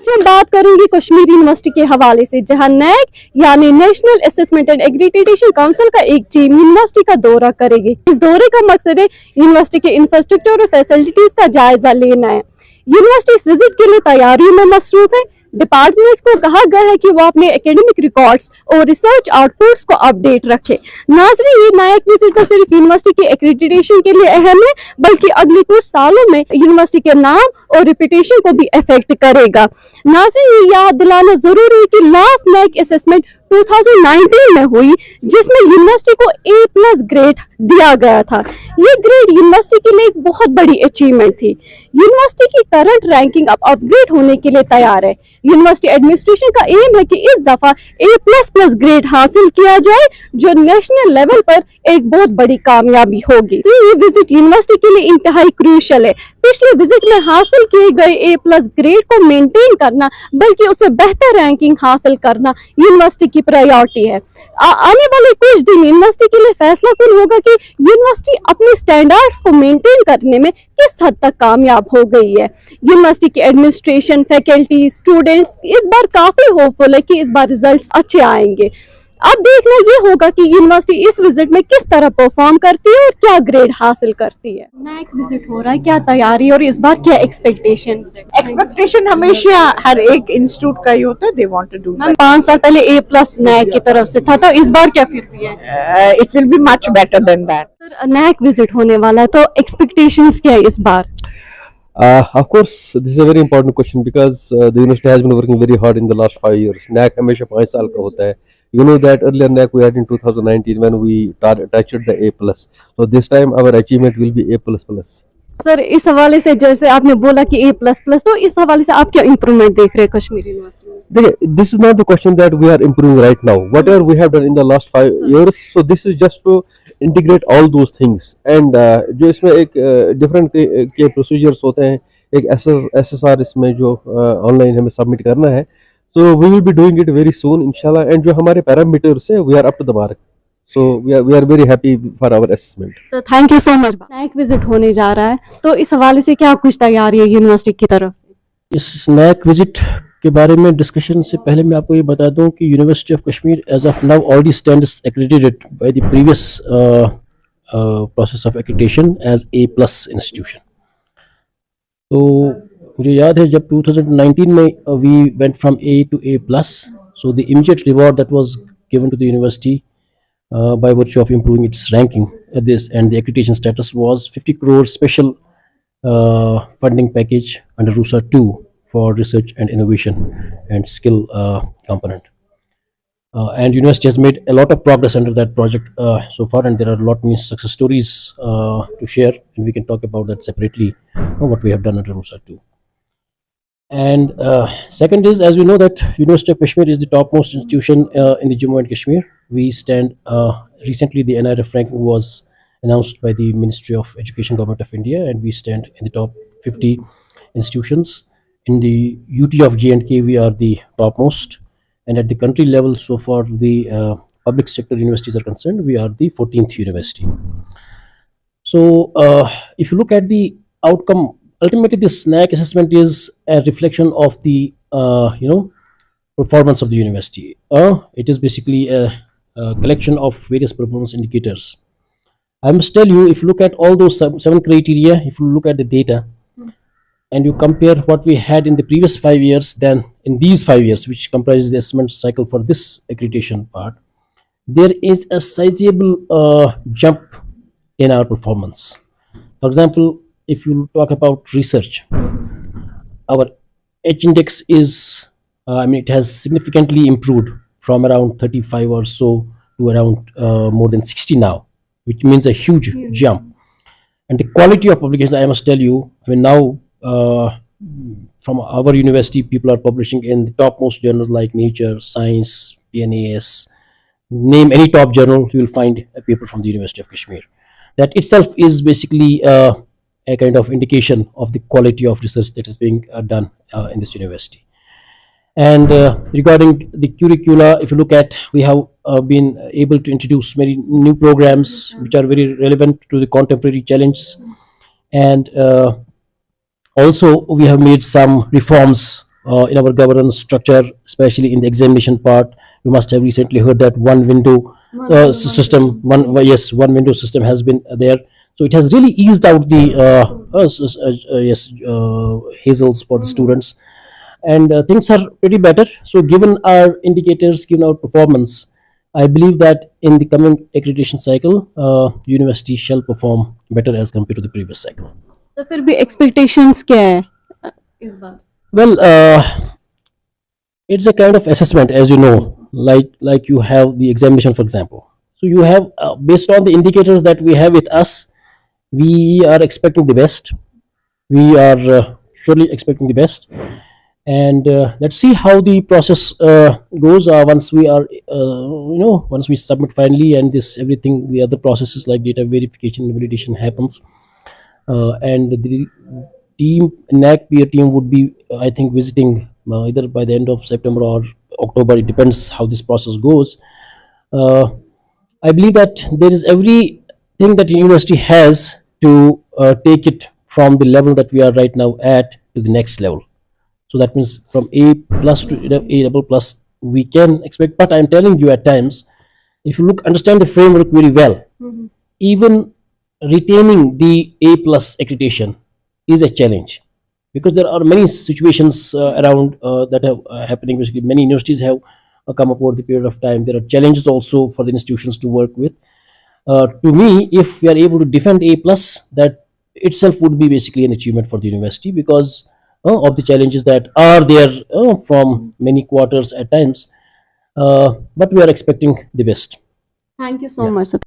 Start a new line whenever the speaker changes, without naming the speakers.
आज हम बात करेंगे कश्मीर यूनिवर्सिटी के हवाले से, जहां नैक यानी national assessment and accreditation council का एक टीम यूनिवर्सिटी का दौरा करेगी। इस दौरे का मकसद है यूनिवर्सिटी के इंफ्रास्ट्रक्चर और फैसिलिटीज का जायजा लेना है। यूनिवर्सिटी इस विजिट के लिए तैयारियों में मसरूफ है। डिपार्टमेंट्स को कहा गया है कि वो अपने एकेडमिक रिकॉर्ड्स और रिसर्च आउटपुट्स को अपडेट रखे। नाज़रीन, ये नैक विजिट न सिर्फ यूनिवर्सिटी के एक्रेडिटेशन के लिए अहम है, बल्कि अगले कुछ सालों में यूनिवर्सिटी के नाम और रेपुटेशन को भी अफेक्ट करेगा। नाज़रीन, ये याद दिलाना जरूरी है कि लास्ट नैक असेसमेंट 2019 में हुई, जिसमें यूनिवर्सिटी को A+ ग्रेड दिया गया था। ये ग्रेड यूनिवर्सिटी के लिए एक बहुत बड़ी अचीवमेंट थी। यूनिवर्सिटी की करंट रैंकिंग अब अपग्रेड होने के लिए तैयार है। यूनिवर्सिटी एडमिनिस्ट्रेशन का एम है कि इस दफा A++ ग्रेड हासिल किया जाए, जो नेशनल लेवल पर एक बहुत बड़ी कामयाबी होगी। ये विजिट यूनिवर्सिटी के लिए इंतहाई क्रूशियल है। पिछले विजिट में हासिल किए गए A+ ग्रेड को मेंटेन करना, बल्कि उसे बेहतर रैंकिंग हासिल करना यूनिवर्सिटी की प्रायोरिटी है। आने वाले कुछ दिन यूनिवर्सिटी के लिए फैसला कुन होगा कि यूनिवर्सिटी अपने स्टैंडर्ड्स को मेंटेन करने में किस हद तक कामयाब हो गई है। यूनिवर्सिटी की एडमिनिस्ट्रेशन, फैकल्टी, स्टूडेंट्स इस बार काफी होपफुल है कि इस बार रिजल्ट्स अच्छे आएंगे। अब देखना ये होगा कि यूनिवर्सिटी इस विजिट में किस तरह परफॉर्म करती है और क्या ग्रेड हासिल करती है। नैक विजिट हो रहा है, क्या तैयारी और इस बार क्या एक्सपेक्टेशन
हमेशा हर एक इंस्टीट्यूट का ही होता है, दे वांट टू डू।
5 साल पहले A+ नैक की तरफ से था, तो इस बार क्या फिर भी है?
It will be much better than that.
Sir, NAAC visit होने वाला है, तो एक्सपेक्टेशंस क्या है इस बार?
Of course, this is a very important question because the university has been working very hard in the last 5 years. NAC हमेशा 5 साल का होता है. You know that earlier NAC we had in 2019 when we touched the A+. So this time our achievement will be A++.
Sir, इस हवाले से जैसे आपने बोला कि A++, तो इस हवाले से आप क्या इम्प्रूवमेंट देख रहे हैं कश्मीर यूनिवर्सिटी में?
देखिए, this is not the question that we are improving right now. Whatever we have done in the last 5 years, so this is just to integrate all those things. And जो इसमें एक different के procedures होते हैं, एक SSR इसमें जो online हमें submit करना है, so we will be doing it very soon, inshallah. And जो हमारे parameters हैं, we are up to the mark. So we are very happy for our assessment.
So thank you so much. NAAC visit होने जा रहा है, तो इस हवाले से क्या कुछ तैयारी है यूनिवर्सिटी की तरफ?
इस नैक विजिट के बारे में डिस्कशन से पहले मैं आपको ये बता दूं कि university of Kashmir as of now already stands accredited by the previous process of accreditation as A+ institution. तो मुझे याद है जब 2019 में we went from A to A+, so the immediate reward that was given to the university by virtue of improving its ranking at this and the accreditation status was 50 crore special funding package under RUSA 2 for research and innovation and skill component. And university has made a lot of progress under that project so far, and there are a lot many success stories to share, and we can talk about that separately, what we have done under RUSA 2. And second is, as we know that University of Kashmir is the topmost institution in the Jammu and Kashmir. We stand recently the NIRF ranking was announced by the Ministry of Education Government of India, and we stand in the top 50 institutions. In the UT of J&K we are the topmost, and at the country level so far the public sector universities are concerned, we are the 14th university. So if you look at the outcome, ultimately this NAC assessment is a reflection of the performance of the university. It is basically a collection of various performance indicators. I must tell you, if you look at all those 7 criteria, if you look at the data and you compare what we had in the previous 5 years, then in these 5 years, which comprises the assessment cycle for this accreditation part, there is a sizable jump in our performance. For example, if you talk about research, our H index is, it has significantly improved from around 35 or so to around more than 60 now, which means a huge jump. And the quality of publications, I must tell you, now from our university, people are publishing in the topmost journals like Nature, Science, PNAS. Name any top journal, you will find a paper from the University of Kashmir. That itself is basically a kind of indication of the quality of research that is being done in this university. And regarding the curricula, if you look at, we have been able to introduce many new programs which are very relevant to the contemporary challenges, and also we have made some reforms in our governance structure, especially in the examination part. You must have recently heard that one window system, one window system has been there. So it has really eased out the hazels for the students, and things are pretty better. So given our indicators, given our performance, I believe that in the coming accreditation cycle, university shall perform better as compared to the previous cycle.
तो फिर भी expectations क्या है इस बार?
Well, it's a kind of assessment, as you know, like you have the examination, for example. So you have, based on the indicators that we have with us, we are expecting the best. We are surely expecting the best, and let's see how the process goes once we are, once we submit finally, and this everything, the other processes like data verification and validation happens, and the team, NAC peer team would be, I think, visiting either by the end of September or October. It depends how this process goes. I believe that there is everything that the university has to take it from the level that we are right now at to the next level. So that means from A plus to A double plus we can expect. But I'm telling you, at times, if you understand the framework very well, even retaining the A plus accreditation is a challenge, because there are many situations around that are happening. Basically, many universities have come up over the period of time. There are challenges also for the institutions to work with. To me, if we are able to defend A plus, that itself would be basically an achievement for the university, because of the challenges that are there from many quarters at times. But we are expecting the best.
Thank you so much, sir.